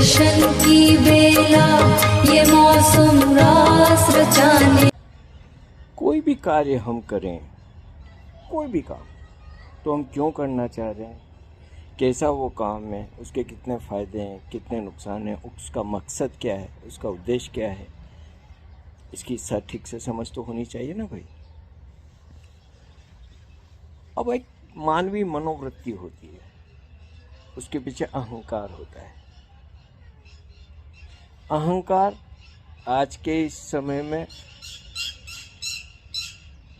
दर्शन की बेला ये मौसम रास रचाने। कोई भी कार्य हम करें, कोई भी काम, तो हम क्यों करना चाह रहे हैं, कैसा वो काम है, उसके कितने फ़ायदे हैं, कितने नुकसान हैं, उसका मकसद क्या है, उसका उद्देश्य क्या है, इसकी सटीक से समझ तो होनी चाहिए ना भाई। अब एक मानवीय मनोवृत्ति होती है, उसके पीछे अहंकार होता है। अहंकार आज के इस समय में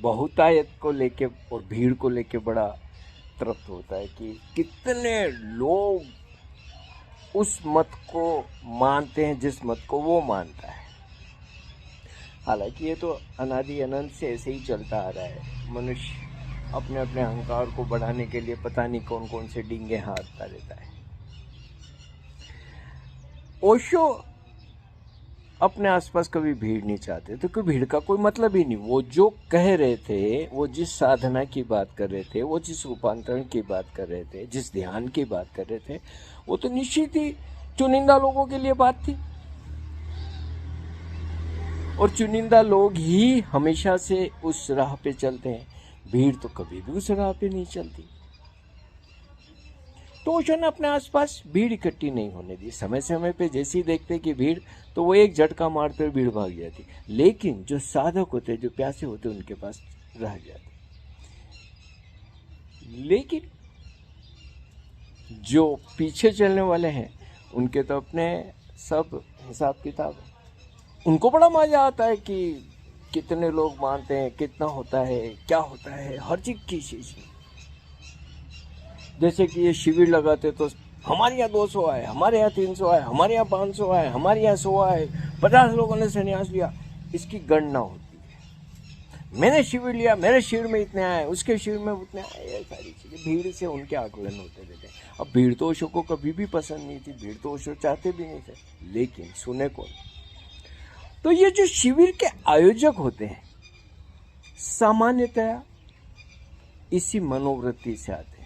बहुतायत को लेके और भीड़ को लेके बड़ा तृप्त होता है कि कितने लोग उस मत को मानते हैं जिस मत को वो मानता है। हालांकि ये तो अनादि अनंत से ऐसे ही चलता आ रहा है। मनुष्य अपने अपने अहंकार को बढ़ाने के लिए पता नहीं कौन कौन से डींगे हाथता रहता है। ओशो अपने आसपास कभी भीड़ नहीं चाहते, तो कोई भीड़ का कोई मतलब ही नहीं। वो जो कह रहे थे, वो जिस साधना की बात कर रहे थे, वो जिस रूपांतरण की बात कर रहे थे, जिस ध्यान की बात कर रहे थे, वो तो निश्चित ही चुनिंदा लोगों के लिए बात थी। और चुनिंदा लोग ही हमेशा से उस राह पे चलते हैं, भीड़ तो कभी भी उस राह पे नहीं चलती। तो ओशो ने अपने आसपास भीड़ इकट्ठी नहीं होने दी। समय समय पे जैसे ही देखते कि भीड़, तो वो एक झटका मारते हुए भीड़ भाग जाती, लेकिन जो साधक होते, जो प्यासे होते, उनके पास रह जाते। लेकिन जो पीछे चलने वाले हैं, उनके तो अपने सब हिसाब किताब है। उनको बड़ा मजा आता है कि कितने लोग मानते हैं, कितना होता है, क्या होता है, हर चीज की चीज। जैसे कि ये शिविर लगाते तो हमारे यहाँ 200 आए, हमारे यहाँ 300 आए, हमारे यहाँ 500 आए, हमारे यहाँ 100 आए, 50 लोगों ने संन्यास लिया, इसकी गणना होती है। मैंने शिविर लिया, मेरे शिविर में इतने आए, उसके शिविर में उतने आए, ये सारी चीजें भीड़ से उनके आकलन होते रहते हैं। अब भीड़ तो ओशो को कभी भी पसंद नहीं थी, भीड़ तो ओशो चाहते भी नहीं थे, लेकिन सुने कौन? तो ये जो शिविर के आयोजक होते हैं, सामान्यतया इसी मनोवृत्ति से आते हैं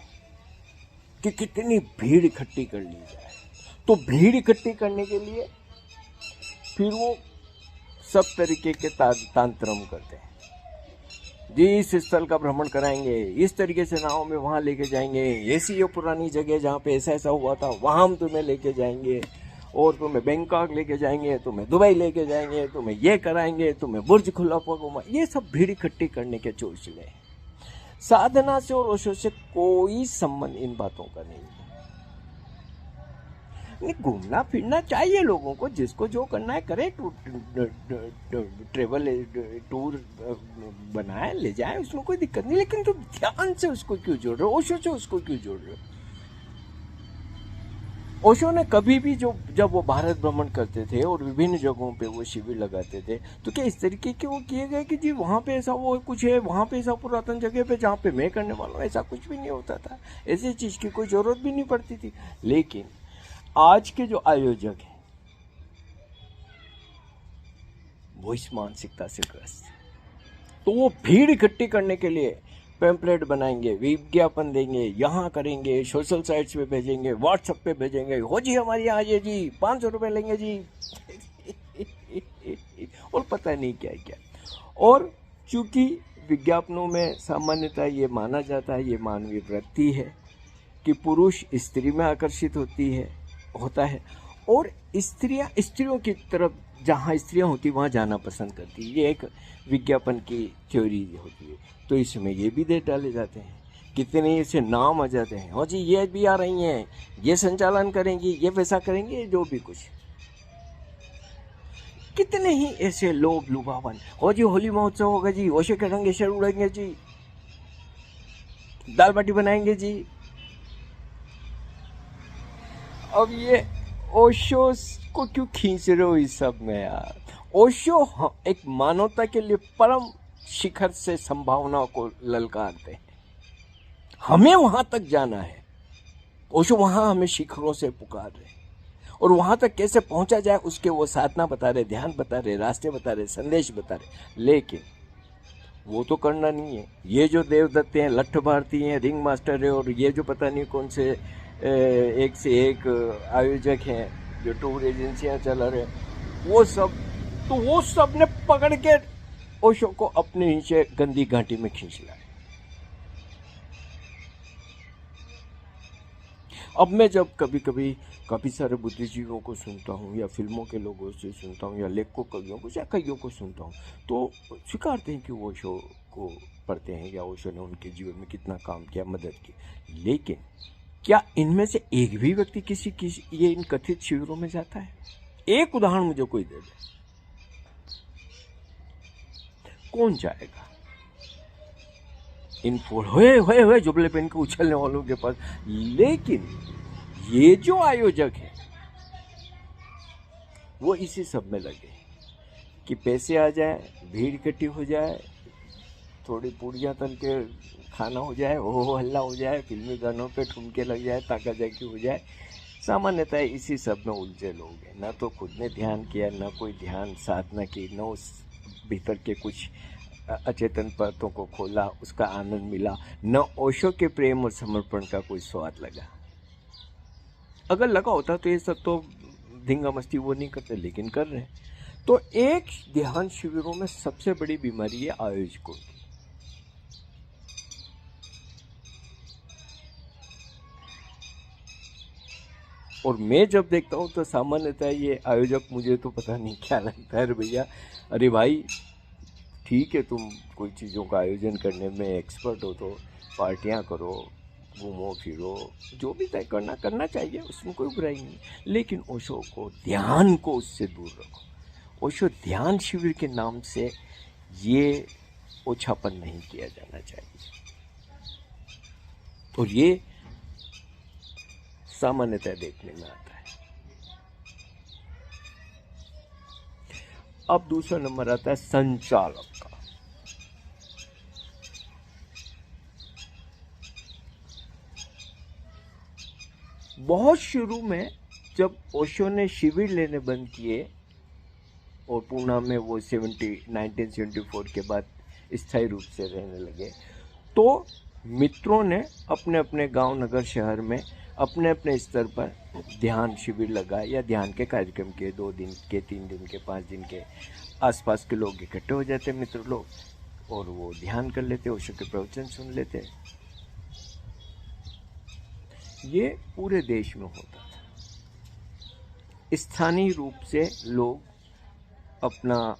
कि कितनी भीड़ इकट्ठी कर ली जाए। तो भीड़ इकट्ठी करने के लिए फिर वो सब तरीके के तांत्रम करते हैं। जी, इस स्थल का भ्रमण कराएंगे, इस तरीके से नाव में वहां लेके जाएंगे, ऐसी ये पुरानी जगह जहाँ पे ऐसा ऐसा हुआ था वहां हम तुम्हें लेके जाएंगे, और तुम्हें बैंकॉक लेके जाएंगे, तुम्हें दुबई लेके जाएंगे, तुम्हें ये कराएंगे, तुम्हें बुर्ज खलीफा घुमा। ये सब भीड़ इकट्ठी करने के चोचले हैं। साधना से और ओशो से कोई संबंध इन बातों का नहीं है। घूमना फिरना चाहिए लोगों को, जिसको जो करना है करे, ट्रेवल टूर बनाए, ले जाए, उसमें कोई दिक्कत नहीं। लेकिन तुम ध्यान से उसको क्यों जोड़ रहे हो, ओशो से उसको क्यों जोड़ रहे हो? ओशो ने कभी भी जब वो भारत भ्रमण करते थे और विभिन्न जगहों पे वो शिविर लगाते थे, तो क्या इस तरीके के वो किए गए कि जी वहाँ पे ऐसा वो कुछ है, वहाँ पे ऐसा पुरातन जगह पे जहाँ पे मैं करने वाला हूँ, ऐसा कुछ भी नहीं होता था। ऐसी चीज़ की कोई ज़रूरत भी नहीं पड़ती थी। लेकिन आज के जो आयोजक हैं, वो इस मानसिकता से ग्रस्त है। तो वो भीड़ इकट्ठी करने के लिए पैम्पलेट बनाएंगे, विज्ञापन देंगे, यहाँ करेंगे, सोशल साइट्स पे भेजेंगे, व्हाट्सएप पे भेजेंगे, हो जी हमारे यहाँ आइए जी, 500 रुपये लेंगे जी और पता नहीं क्या क्या। और चूंकि विज्ञापनों में सामान्यतः ये माना जाता है, ये मानवीय वृत्ति है कि पुरुष स्त्री में आकर्षित होता है, और स्त्रियों की तरफ जहाँ स्त्रियाँ होती वहाँ जाना पसंद करती है। ये एक विज्ञापन की थ्योरी होती है। तो इसमें ये भी दे डाले जाते हैं, कितने ऐसे नाम आ जाते हैं, और जी ये भी आ रही हैं, ये संचालन करेंगी, ये वैसा करेंगे, जो भी कुछ। कितने ही ऐसे लोभ लुभावन, हो जी होली महोत्सव होगा जी, ओशो के रंग ऐसे उड़ेंगे जी, दाल बाटी बनाएंगे जी। अब ये ओशो को क्यों खींच रहे हो इस सब में यार? ओशो एक मानवता के लिए परम शिखर से संभावनाओं को ललकारते हैं। हमें वहां तक जाना है, ओशो वहां हमें शिखरों से पुकार रहे हैं, और वहां तक कैसे पहुंचा जाए उसके वो साधना बता रहे, ध्यान बता रहे, रास्ते बता रहे, संदेश बता रहे। लेकिन वो तो करना नहीं है। ये जो देवदत्ते हैं, लट्ठ भारती हैं, रिंग मास्टर है, और ये जो पता नहीं कौन से एक से एक आयोजक हैं, जो टूर एजेंसियां चला रहे, वो सब ने पकड़ के ओशो को अपने नीचे गंदी घाटी में खींच लाया। अब मैं जब कभी कभी काफ़ी सारे बुद्धिजीवियों को सुनता हूँ या फिल्मों के लोगों से सुनता हूँ या लेखकों कवियों को या कईयों को सुनता हूँ, तो स्वीकारते हैं कि वो ओशो को पढ़ते हैं या ओशो ने उनके जीवन में कितना काम किया, मदद की। लेकिन क्या इनमें से एक भी व्यक्ति किसी ये इन कथित शिविरों में जाता है? एक उदाहरण मुझे कोई दे दे, कौन जाएगा इन होए जुबले पेन के उछलने वालों के पास? लेकिन ये जो आयोजक है वो इसी सब में लगे कि पैसे आ जाए, भीड़ इकट्ठी हो जाए, थोड़ी पूड़ियाँ तल के खाना हो जाए, हो हल्ला हो जाए, फिल्मी गानों पे ठुमके लग जाए, ताका जाकी हो जाए। सामान्यतः इसी सब में उलझे लोग हैं। ना तो खुद ने ध्यान किया, ना कोई ध्यान साधना की, न उस भीतर के कुछ अचेतन परतों को खोला, उसका आनंद मिला, न ओशो के प्रेम और समर्पण का कोई स्वाद लगा। अगर लगा होता तो ये सब तो धिंगा मस्ती वो नहीं करते, लेकिन कर रहे हैं। तो एक ध्यान शिविरों में सबसे बड़ी बीमारी है आयोजकों की। और मैं जब देखता हूँ तो सामान्यतः ये आयोजक मुझे तो पता नहीं क्या लगता है भैया, अरे भाई ठीक है, तुम कोई चीज़ों का आयोजन करने में एक्सपर्ट हो तो पार्टियां करो, घूमो फिरो, जो भी तय करना चाहिए, उसमें कोई बुराई नहीं। लेकिन ओशो को, ध्यान को उससे दूर रखो। ओशो ध्यान शिविर के नाम से ये ओछापन नहीं किया जाना चाहिए। और ये सामान्यतः देखने में आता है। अब दूसरा नंबर आता है संचालक का। बहुत शुरू में जब ओशो ने शिविर लेने बंद किए और पूना में वो 1974 के बाद स्थायी रूप से रहने लगे, तो मित्रों ने अपने अपने गांव, नगर, शहर में अपने अपने स्तर पर ध्यान शिविर लगाए या ध्यान के कार्यक्रम किए। 2 दिन के, 3 दिन के, 5 दिन के। आसपास के लोग इकट्ठे हो जाते, मित्र लोग, और वो ध्यान कर लेते, ओशो के प्रवचन सुन लेते। ये पूरे देश में होता था। स्थानीय रूप से लोग अपना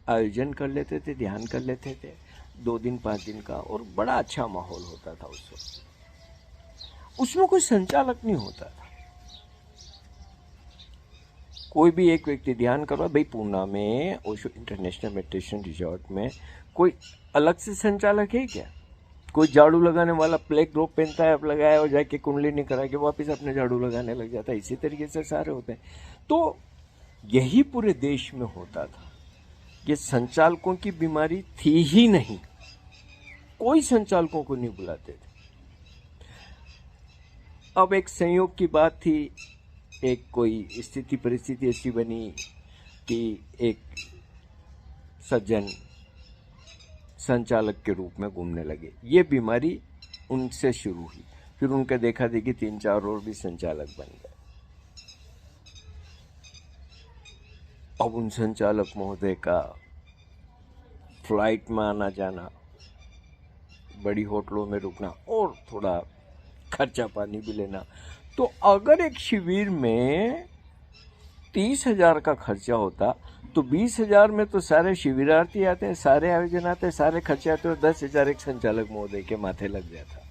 आयोजन कर लेते थे, ध्यान कर लेते थे, 2 दिन 5 दिन का, और बड़ा अच्छा माहौल होता था उस वक्त। उसमें कोई संचालक नहीं होता था। कोई भी एक व्यक्ति ध्यान कर रहा, भाई पूना में ओशो इंटरनेशनल मेडिटेशन रिजॉर्ट में कोई अलग से संचालक है क्या? कोई झाड़ू लगाने वाला ब्लैक रोब पहनता है, अब लगाया और जाके कुंडली नहीं करा के वापस अपने झाड़ू लगाने लग जाता है। इसी तरीके से सारे होते हैं। तो यही पूरे देश में होता था। ये संचालकों की बीमारी थी ही नहीं, कोई संचालकों को नहीं बुलाते थे। अब एक संयोग की बात थी, एक कोई स्थिति परिस्थिति ऐसी बनी कि एक सज्जन संचालक के रूप में घूमने लगे। ये बीमारी उनसे शुरू हुई, फिर उनका देखा देखी 3-4 और भी संचालक बन गए। अब उन संचालक महोदय का फ्लाइट में आना जाना, बड़ी होटलों में रुकना और थोड़ा खर्चा पानी भी लेना। तो अगर एक शिविर में 30,000 का खर्चा होता तो 20,000 में तो सारे शिविरार्थी आते हैं, सारे आयोजन आते हैं, सारे खर्चे आते हैं, और 10,000 एक संचालक महोदय के माथे लग जाता।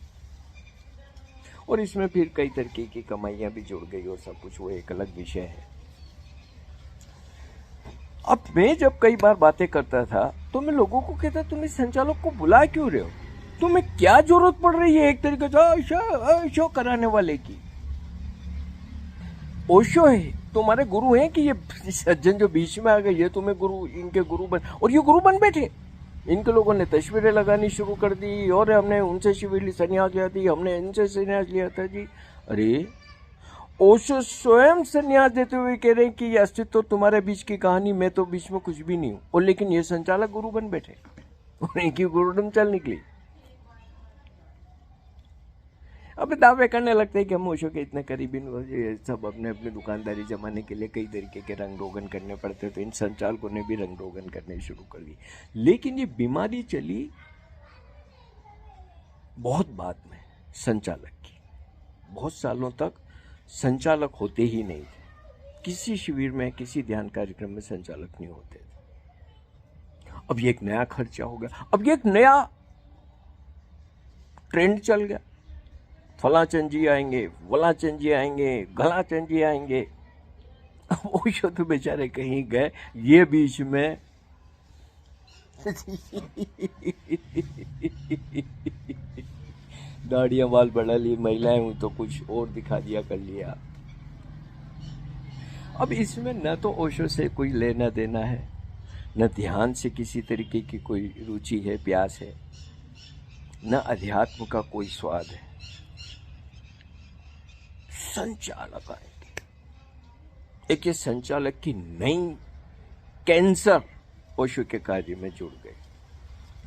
और इसमें फिर कई तरीके की कमाइयां भी जुड़ गई और सब कुछ, वो एक अलग विषय है। अब मैं जब कई बार बातें करता था तो मैं लोगों को कहता, तुम इस संचालक को बुला क्यों रहे हो? तुम्हें क्या जरूरत पड़ रही है एक तरीके से शो कराने वाले की? ओशो है, तुम्हारे गुरु हैं कि ये सज्जन जो बीच में आ गए, ये तुम्हें गुरु, इनके गुरु बन, और ये गुरु बन बैठे। इनके लोगों ने तस्वीरें लगानी शुरू कर दी और हमने उनसे शिविर संन्यास लिया थी, हमने इनसे संन्यास लिया था जी। अरे ओशो स्वयं संन्यास देते हुए कह रहे हैं कि ये अस्तित्व तुम्हारे बीच की कहानी, मैं तो बीच में कुछ भी नहीं हूं। और लेकिन ये संचालक गुरु बन बैठे, उन्हीं की गुरुडम चल निकली। अब दावे करने लगते हैं कि हम ओशो के इतने करीबी ये सब अपने अपनी दुकानदारी जमाने के लिए कई तरीके के रंग रोगन करने पड़ते, तो इन संचालकों ने भी रंग रोगन करने शुरू कर दी। लेकिन ये बीमारी चली बहुत बाद में संचालक की। बहुत सालों तक संचालक होते ही नहीं थे, किसी शिविर में किसी ध्यान कार्यक्रम में संचालक नहीं होते थे। अब ये एक नया खर्चा हो गया, अब ये एक नया ट्रेंड चल गया, फलाचंद जी आएंगे, वलाचंद जी आएंगे, गलाचंद जी आएंगे। अब ओशो तो बेचारे कहीं गए, ये बीच में दाढ़ियां बाल बढ़ा ली, महिलाएं हुई तो कुछ और दिखा दिया कर लिया। अब इसमें न तो ओशो से कोई लेना देना है, न ध्यान से किसी तरीके की कोई रुचि है, प्यास है, न अध्यात्म का कोई स्वाद है। संचालक आएंगे, एक ये संचालक की नई कैंसर ओशो के कार्य में जुड़ गए,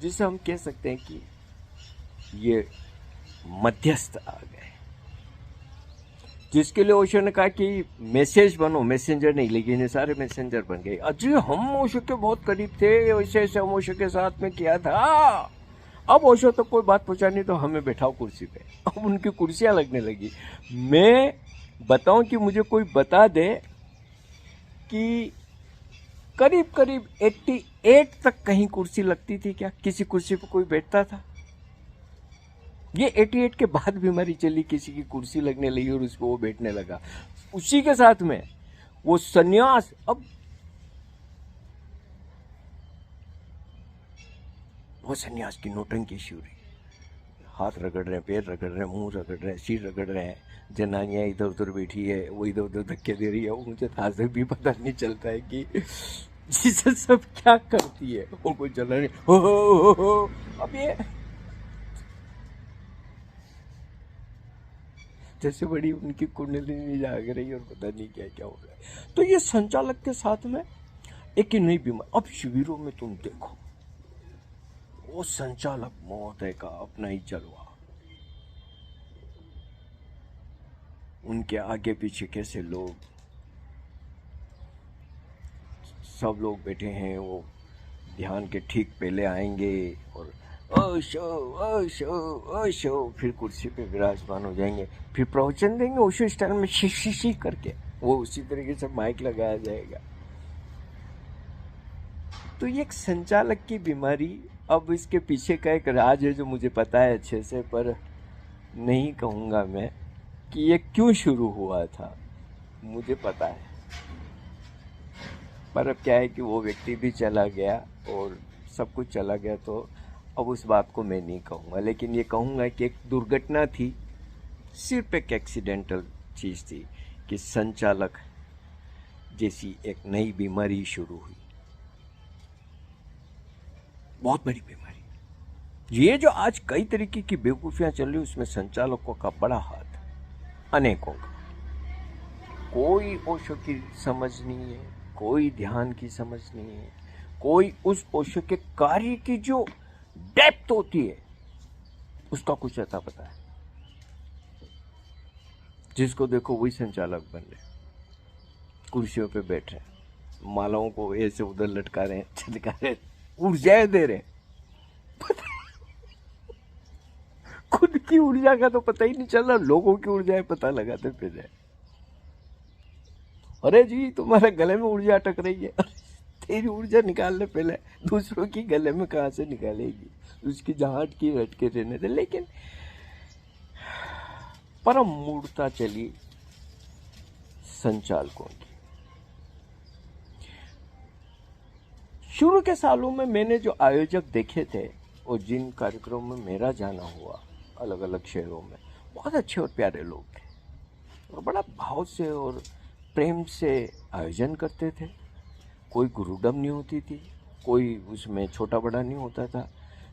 जिसे हम कह सकते हैं कि ये मध्यस्थ आ गए, जिसके लिए ओशो ने कहा कि मैसेज बनो, मैसेंजर नहीं, लेकिन ये सारे मैसेंजर बन गए। अजी हम ओशो के बहुत करीब थे, ऐसे ऐसे हम ओशो के साथ में किया था। अब ओशो तो कोई बात पहुंचानी तो हमें बैठाओ कुर्सी पे। अब उनकी कुर्सियां लगने लगी। मैं बताऊं कि मुझे कोई बता दे कि करीब करीब 88 तक कहीं कुर्सी लगती थी क्या? किसी कुर्सी पे कोई बैठता था? ये 88 के बाद बीमारी चली, किसी की कुर्सी लगने लगी और उस पर वो बैठने लगा। उसी के साथ में वो सन्यास, अब वो सन्यास की नौटंकी शुरू हुई। हाथ रगड़ रहे हैं, पैर रगड़ रहे हैं, मुंह रगड़ रहे हैं, सिर रगड़ रहे हैं, जनानियां इधर उधर बैठी है, वो इधर उधर धक्के दे रही है। वो मुझे आज तक भी पता नहीं चलता है कि जिसे सब क्या करती है। वो कोई चल रही हो। अब ये जैसे बड़ी उनकी कुंडली जाग रही है और पता नहीं क्या क्या हो रहा है। तो ये संचालक के साथ में एक ही नई बीमारी। अब शिविरों में तुम देखो, वो संचालक महोदय का अपना ही जलवा, उनके आगे पीछे कैसे लोग, सब लोग बैठे हैं, वो ध्यान के ठीक पहले आएंगे और ओशो ओशो ओशो, फिर कुर्सी पे विराजमान हो जाएंगे, फिर प्रवचन देंगे ओशो स्टाइल में शी करके, वो उसी तरीके से माइक लगाया जाएगा। तो ये एक संचालक की बीमारी। अब इसके पीछे का एक राज है जो मुझे पता है अच्छे से, पर नहीं कहूँगा मैं कि ये क्यों शुरू हुआ था। मुझे पता है, पर अब क्या है कि वो व्यक्ति भी चला गया और सब कुछ चला गया, तो अब उस बात को मैं नहीं कहूँगा। लेकिन ये कहूँगा कि एक दुर्घटना थी, सिर्फ एक एक्सीडेंटल चीज़ थी कि संचालक जैसी एक नई बीमारी शुरू हुई, बहुत बड़ी बीमारी। ये जो आज कई तरीके की बेवकूफियां चल रही, उसमें संचालकों का बड़ा हाथ, अनेकों का। कोई ओशो की समझ नहीं है, कोई ध्यान की समझ नहीं है, कोई उस ओशो के कार्य की जो डेप्थ होती है उसका कुछ अता पता है। जिसको देखो वही संचालक बन रहे, कुर्सियों पे बैठ रहे, मालाओं को ऐसे उधर लटका रहे हैं, छलका रहे, ऊर्जाएं दे रहे। खुद की ऊर्जा का तो पता ही नहीं चल रहा, लोगों की ऊर्जाएं पता लगाते फिर है। अरे जी तुम्हारे गले में ऊर्जा अटक रही है, तेरी ऊर्जा निकालने पहले दूसरों की गले में कहां से निकालेगी, उसकी जहां अटकी रटके रहने दे। लेकिन परम मूर्खता चली संचालकों की। शुरू के सालों में मैंने जो आयोजक देखे थे और जिन कार्यक्रमों में मेरा जाना हुआ अलग अलग शहरों में, बहुत अच्छे और प्यारे लोग थे और बड़ा भाव से और प्रेम से आयोजन करते थे। कोई गुरुडम नहीं होती थी, कोई उसमें छोटा बड़ा नहीं होता था,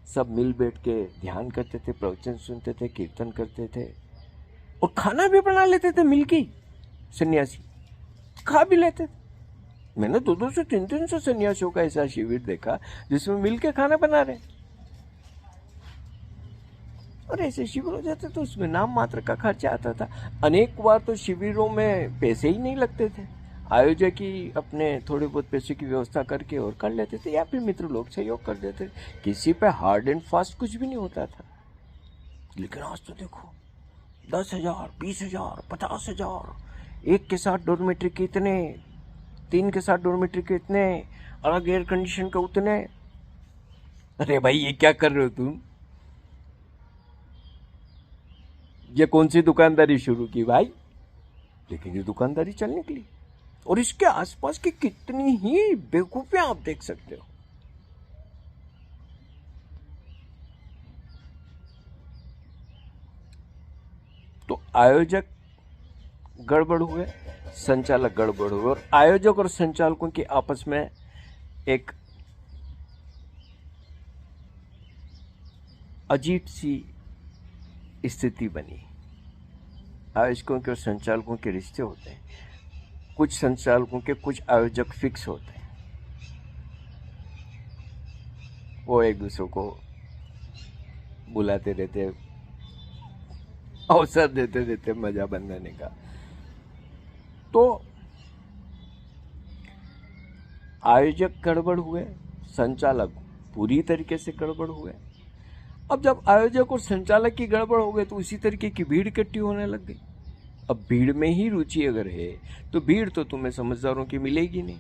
सब मिल बैठ के ध्यान करते थे, प्रवचन सुनते थे, कीर्तन करते थे और खाना भी बना लेते थे। मिलके सन्यासी खा भी लेते थे। मैंने 200 300 सन्यासियों का ऐसा शिविर देखा जिसमें मिलके खाना बना रहे। और ऐसे शिविर हो जाते तो उसमें नाम मात्र का खर्चा आता था। अनेक बार तो शिविरों में पैसे ही नहीं लगते थे, आयोजक ही अपने थोड़े बहुत पैसे की व्यवस्था करके और कर लेते थे, या फिर मित्र लोग सहयोग कर देते थे। किसी पे हार्ड एंड फास्ट कुछ भी नहीं होता था। लेकिन आज तो देखो 10,000, 20,000, 50,000, एक के साथ डॉर्मेट्री के इतने, 3 के साथ डॉर्मेट्री के इतने, अलग एयर कंडीशन के उतने। अरे भाई ये क्या कर रहे हो तुम? ये कौन सी दुकानदारी शुरू की भाई? लेकिन ये दुकानदारी चल निकली, और इसके आसपास की कितनी ही बेवकूफियां आप देख सकते हो। तो आयोजक गड़बड़ हुए, संचालक गड़बड़ हुए, और आयोजक और संचालकों की आपस में एक अजीब सी स्थिति बनी। आयोजकों के और संचालकों के रिश्ते होते हैं, कुछ संचालकों के कुछ आयोजक फिक्स होते हैं, वो एक दूसरे को बुलाते रहते, अवसर देते रहते मजा बनाने का। तो आयोजक गड़बड़ हुए, संचालक पूरी तरीके से गड़बड़ हुए। अब जब आयोजक और संचालक की गड़बड़ हो गई तो उसी तरीके की भीड़ इकट्ठी होने लग गई। अब भीड़ में ही रुचि अगर है तो भीड़ तो तुम्हें समझदारों की मिलेगी नहीं।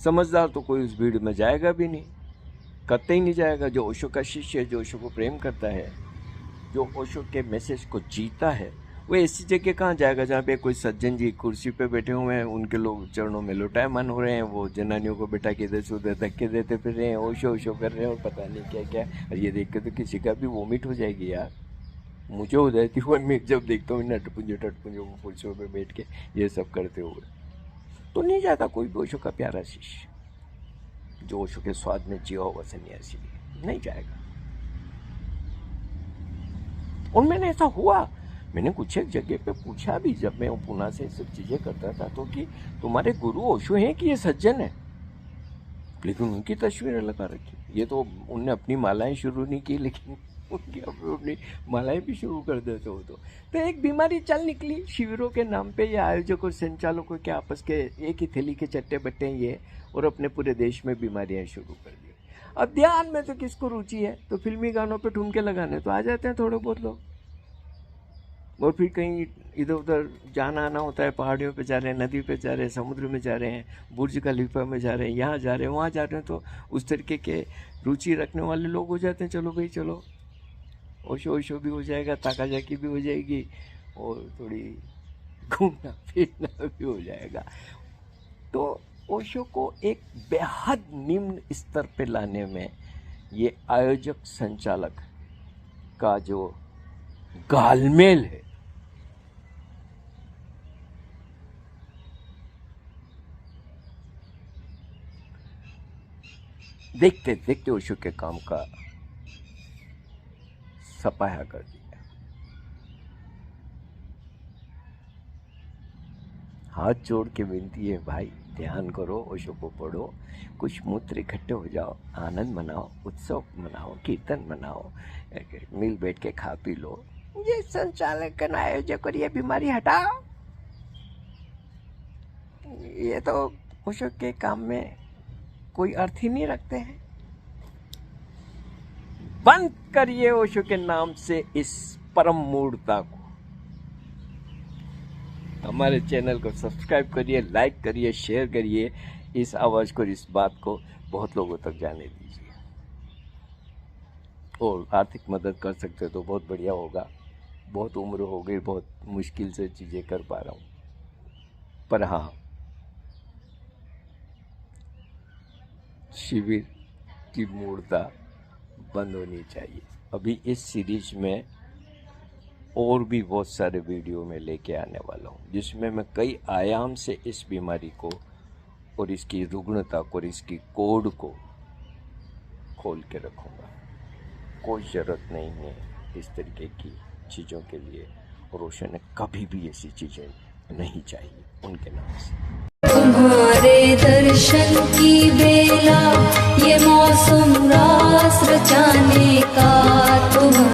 समझदार तो कोई उस भीड़ में जाएगा भी नहीं, कतई नहीं जाएगा। जो ओशो का शिष्य है, जो ओशो को प्रेम करता है, जो ओशो के मैसेज को जीता है, वो ऐसी जगह कहाँ जाएगा जहाँ पे कोई सज्जन जी कुर्सी पे बैठे हुए हैं, उनके लोग चरणों में लौटायमान हो रहे हैं, वो जनानियों को बिठा के इधर से उधर धक्के देते फिर रहे हैं, ओशो ओशो कर रहे हैं और पता नहीं क्या क्या। और ये देख के तो किसी का भी वोमिट हो जाएगी यार। मुझे हो जाती है मैं जब देखता हूँ नटपुंजो टटपुंजो कुर्सियों पर बैठ के ये सब करते हुए। तो नहीं जाता कोई भी ओशो का प्यारा शिष्य, जो ओशो के स्वाद में जिया हुआ सन्यासी, नहीं जाएगा। और मैंने ऐसा हुआ, मैंने कुछ एक जगह पे पूछा भी, जब मैं पुणे से सब चीजें करता था, तो कि तुम्हारे गुरु ओशो हैं कि ये सज्जन है? लेकिन उनकी तस्वीरें लगा रखी। ये तो उनने अपनी मालाएं शुरू नहीं की, लेकिन उनकी अपनी मालाएं भी शुरू कर देते हो। तो एक बीमारी चल निकली शिविरों के नाम पे। ये आयोजक और संचालकों के आपस के एक ही थैली के चट्टे बट्टे ये, और अपने पूरे देश में बीमारियां शुरू कर दी। अब ध्यान में तो किसको रुचि है, तो फिल्मी गानों पे ठुमके लगाने तो आ जाते हैं थोड़े बहुत लोग, और फिर कहीं इधर उधर जाना आना होता है, पहाड़ियों पे जा रहे हैं, नदी पे जा रहे हैं, समुद्र में जा रहे हैं, बुर्ज खलीफा में जा रहे हैं, यहाँ जा रहे हैं, वहाँ जा रहे हैं, तो उस तरीके के रुचि रखने वाले लोग हो जाते हैं। चलो भाई चलो, ओशो ओशो भी हो जाएगा, ताकाजाकी भी हो जाएगी, और थोड़ी घूमना फिरना भी हो जाएगा। तो ओशो को एक बेहद निम्न स्तर पे लाने में ये आयोजक संचालक का जो घालमेल है, देखते देखते ओशो के काम का सफाया कर दिया। हाथ जोड़ के विनती है भाई, ध्यान करो, ओशो को पढ़ो, कुछ मूत्र इकट्ठे हो जाओ, आनंद मनाओ, उत्सव मनाओ, कीर्तन मनाओ, मिल बैठ के खा पी लो। ये संचालक आयोजक और ये बीमारी हटाओ। ये तो ओशो के काम में कोई अर्थ ही नहीं रखते हैं। बंद करिए ओशो के नाम से इस परम मूर्खता को। हमारे चैनल को सब्सक्राइब करिए, लाइक करिए, शेयर करिए, इस आवाज को, इस बात को बहुत लोगों तक जाने दीजिए। और आर्थिक मदद कर सकते तो बहुत बढ़िया होगा। बहुत उम्र हो गई, बहुत मुश्किल से चीजें कर पा रहा हूँ। पर हाँ, शिविर की मूर्ता बंद होनी चाहिए। अभी इस सीरीज में और भी बहुत सारे वीडियो में लेके आने वाला हूँ, जिसमें मैं कई आयाम से इस बीमारी को और इसकी रुग्णता को और इसकी कोड को खोल के रखूँगा। कोई ज़रूरत नहीं है इस तरीके की चीज़ों के लिए, और ओशो ने कभी भी ऐसी चीज़ें नहीं चाहिए उनके नाम से। तुम्हारे दर्शन की बेला, ये मौसम रास रचाने का